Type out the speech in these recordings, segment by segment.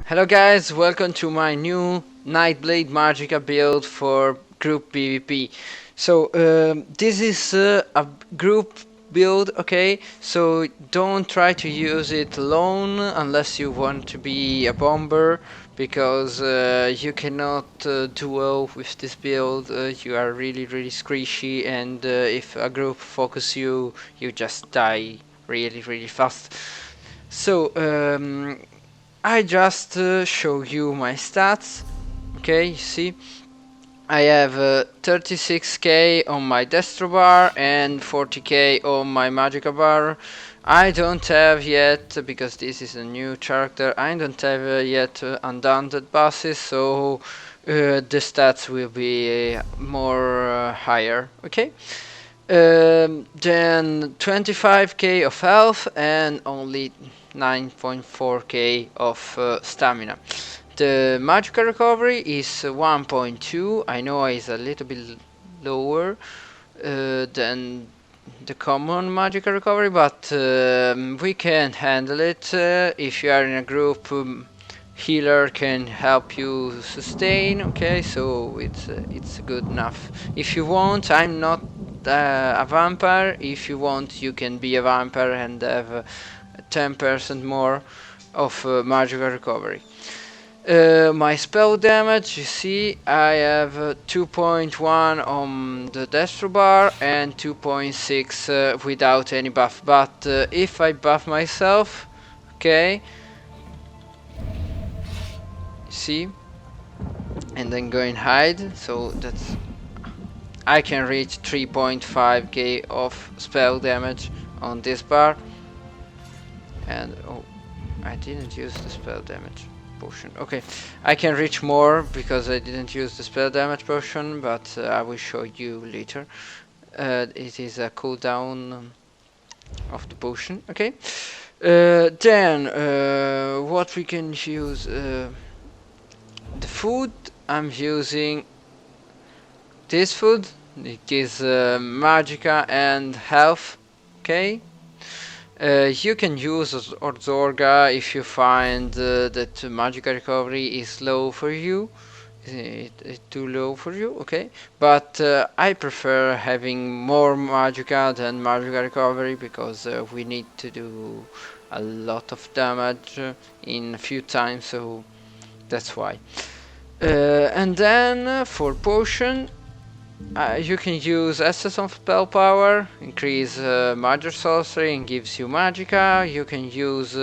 Hello guys, welcome to my new Nightblade Magicka build for group PvP. So this is a group build, okay? So don't try to use it alone unless you want to be a bomber, because you cannot duel with this build. You are really squishy, and if a group focus you, you just die really fast. So I just show you my stats. Okay, you see, I have 36k on my destro bar and 40k on my Magicka bar. I don't have yet, because this is a new character, I don't have yet undaunted bosses, so the stats will be more higher. Okay. Then 25k of health and only 9.4k of stamina. The magical recovery is 1.2. I know it's a little bit lower than the common magical recovery, but we can handle it. If you are in a group, healer can help you sustain. Okay, so it's good enough. If you want, I'm not a vampire. If you want, you can be a vampire and have 10% more of magical recovery. My spell damage, you see, I have 2.1 on the destro bar and 2.6 without any buff. But if I buff myself, okay, see, and then go and hide, so that's I can reach 3.5k of spell damage on this bar. And oh, I didn't use the spell damage potion. Okay, I can reach more because I didn't use the spell damage potion, but I will show you later. It is a cooldown of the potion. Okay. Then what we can use, the food. I'm using this food. It gives Magicka and health. Okay. You can use Orzorga if you find that Magicka recovery is low for you. It's too low for you, okay? But I prefer having more Magicka than Magicka recovery, because we need to do a lot of damage in a few times, so that's why. And then for potion, you can use Essence of Spell Power, increase Major Sorcery and gives you Magicka. You can use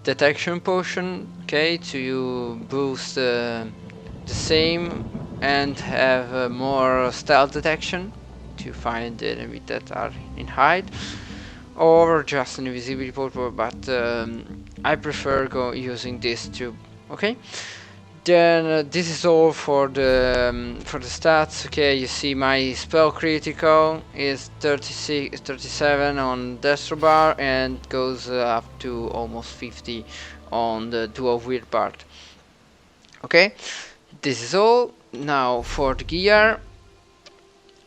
Detection Potion, okay, to boost the same and have more stealth detection to find the enemies that are in hide, or just an invisibility potion, but I prefer using this too, okay? Then this is all for the stats. Okay, you see my spell critical is 37 on destro bar and goes up to almost 50 on the dual wield part. Okay, this is all. Now for the gear,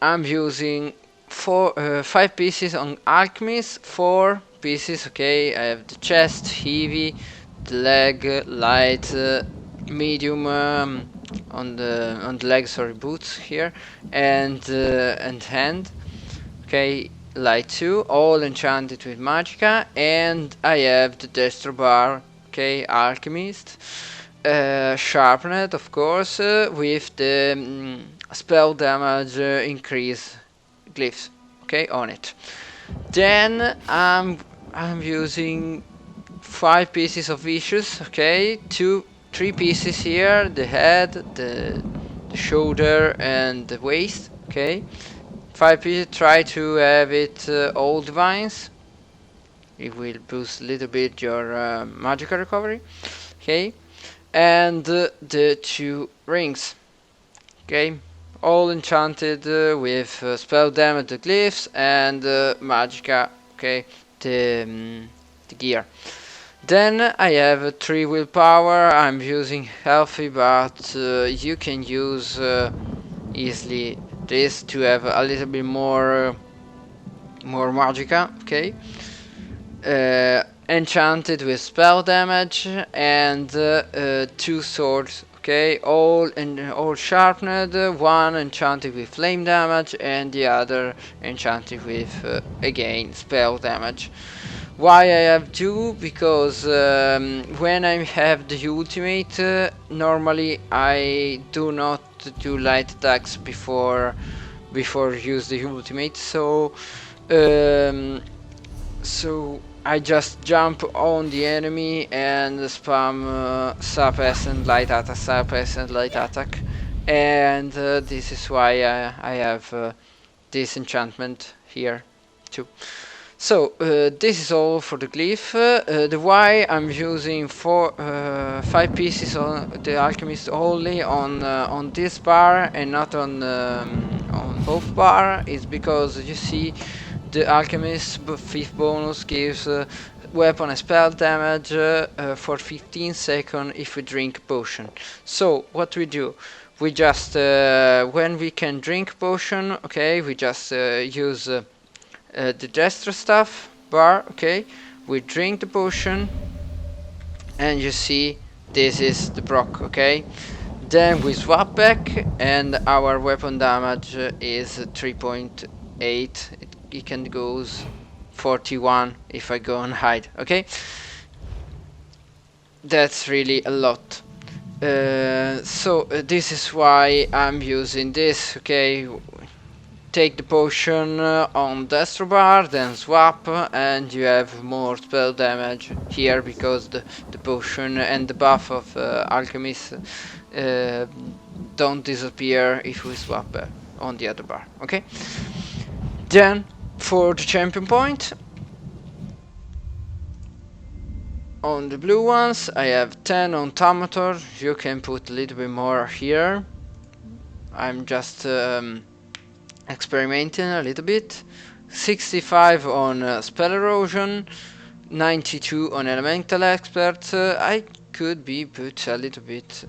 I'm using 5 pieces on alchemist, 4 pieces. Okay, I have the chest, heavy, the leg, light, medium on the leg, sorry, boots here, and hand. Okay, light 2, all enchanted with Magicka, and I have the destro bar. Okay, alchemist, sharpened, of course, with the spell damage increase glyphs. Okay, on it. Then I'm using 5 pieces of vicious. Okay, 3 pieces here, the head, the shoulder and the waist. Okay, 5 pieces. Try to have it all divines. It will boost a little bit your magical recovery. Okay, and the 2 rings. Okay, all enchanted with spell damage, the glyphs, and Magicka. Okay, the gear. Then I have 3 willpower. I'm using healthy, but you can use easily this to have a little bit more Magicka. Okay. enchanted with spell damage, and 2 swords. Okay, all sharpened. One enchanted with flame damage, and the other enchanted with again spell damage. Why I have two? Because when I have the ultimate, normally I do not do light attacks before use the ultimate. Um, so I just jump on the enemy and spam sub S and light attack, sub S and light attack, and this is why I have this enchantment here too. So this is all for the glyph. The why I'm using 5 pieces on the alchemist only on this bar and not on both bar is because you see the alchemist 5th bonus gives weapon and spell damage for 15 seconds if we drink potion. So what we do, we just when we can drink potion, okay, we just use the Destro stuff bar, okay, we drink the potion and you see this is the proc, okay, then we swap back and our weapon damage is 3.8. It can goes 41 if I go on hide, okay, that's really a lot. So this is why I'm using this, okay. Take the potion on Destro bar, then swap, and you have more spell damage here because the potion and the buff of alchemist don't disappear if we swap on the other bar, okay? Then for the champion point, on the blue ones I have 10 on Tamator. You can put a little bit more here. I'm just experimenting a little bit. 65 on spell erosion, 92 on elemental expert. I could be put a little bit,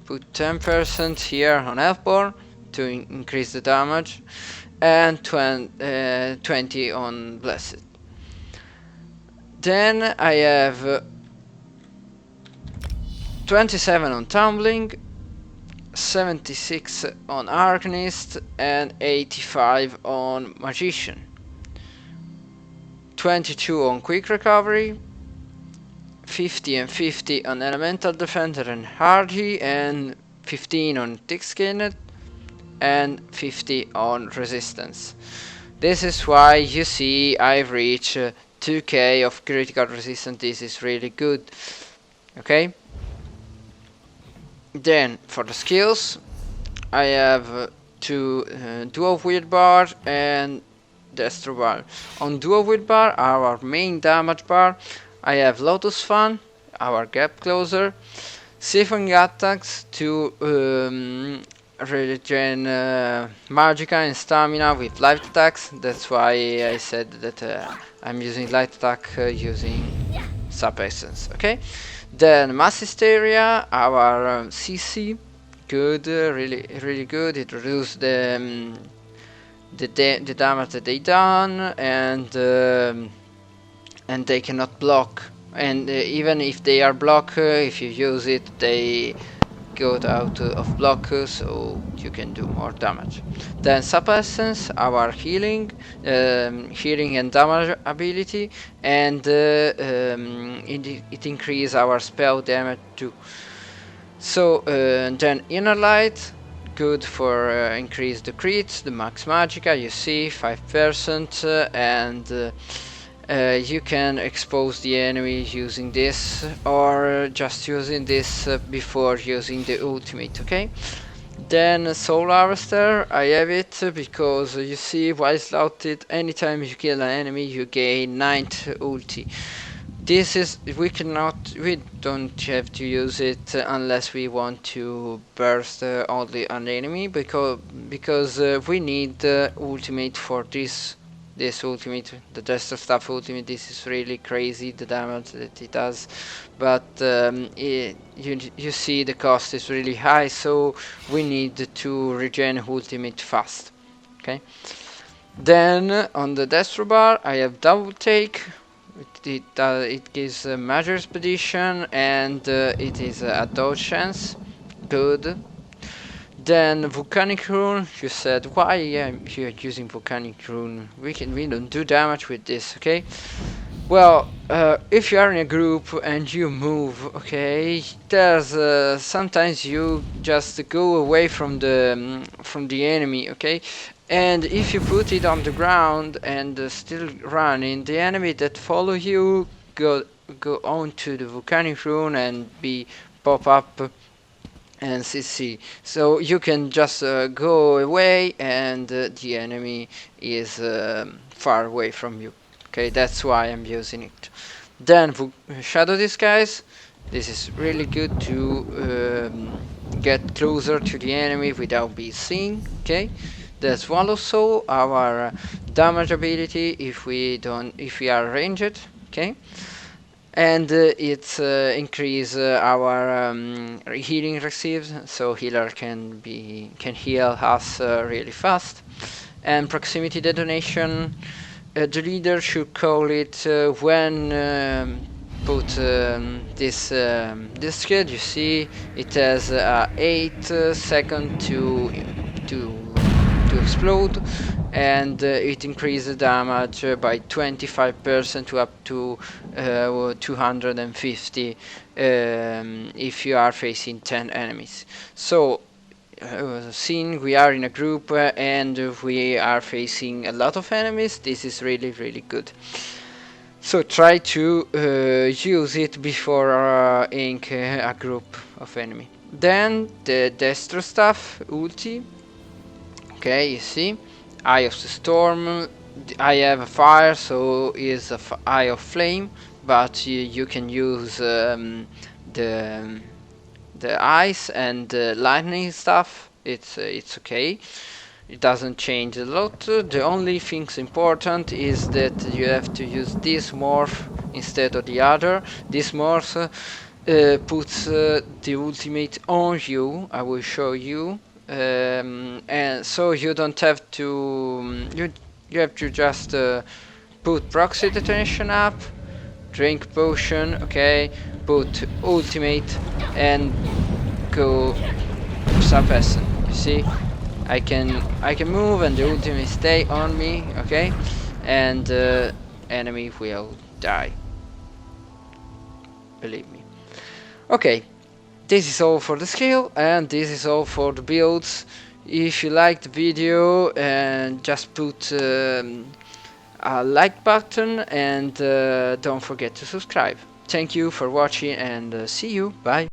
put 10% here on Elfborn to increase the damage, and 20 on blessed. Then I have 27 on tumbling, 76 on Arcanist, and 85 on Magician. 22 on Quick Recovery, 50 and 50 on Elemental Defender and Hardy, and 15 on Thick Skinned, and 50 on Resistance. This is why you see I've reached 2k of critical resistance. This is really good, okay? Then for the skills, I have two dual wield bar and Destro bar. On dual wield bar, our main damage bar, I have Lotus Fan, our gap closer, Siphon attacks to regen Magicka and stamina with light attacks. That's why I said that I'm using light attack using sub essence, okay? Then Mass Hysteria, our CC, good, really good. It reduces the damage that they done, and they cannot block. And even if they are blocked, if you use it, they go out of block, so you can do more damage. Then Sub Essence, our healing and damage ability, and it increases our spell damage too. So then Inner Light, good for increase the crits, the max Magicka, you see 5%, and you can expose the enemy using this, or just using this before using the ultimate, okay? Then Soul Harvester, I have it because you see, while slotted, anytime you kill an enemy you gain 9th ulti. This is, we don't have to use it unless we want to burst only an enemy, because we need ultimate for this ultimate, the Jester Staff ultimate. This is really crazy, the damage that it does, but you see the cost is really high, so we need to regen ultimate fast, okay? Then on the destro bar I have double take. It gives a major expedition and it is a dodge chance. Good. Then volcanic rune. You said why you're using volcanic rune? We don't do damage with this, okay? Well, if you are in a group and you move, okay, there's sometimes you just go away from the enemy, okay, and if you put it on the ground and still running, the enemy that follow you go on to the volcanic rune and be pop up and CC. So you can just go away and the enemy is far away from you. Okay, that's why I'm using it. Then Shadow Disguise. This is really good to get closer to the enemy without being seen. Okay, that's one also our damage ability if we are ranged. Okay, and it's increase our healing receives, so healer can heal us really fast. And proximity detonation, the leader should call it when put this skill. You see it has 8 seconds to explode, and it increases damage by 25% to up to 250 if you are facing 10 enemies. So seeing we are in a group and we are facing a lot of enemies, this is really good. So try to use it before ink a group of enemy. Then the destro stuff, ulti. Okay, you see, Eye of the Storm. I have a fire, so is a Eye of Flame, but you can use the ice and the lightning stuff. It's okay. It doesn't change a lot. The only things important is that you have to use this morph instead of the other. This morph puts the ultimate on you. I will show you. And so you don't have to you have to just put proxy detonation up, drink potion, okay, put ultimate and go sub person. You see, I can move and the ultimate stay on me, okay, and enemy will die, believe me. Okay, this is all for the skill and this is all for the builds. If you liked the video, and just put a like button and don't forget to subscribe. Thank you for watching and see you. Bye.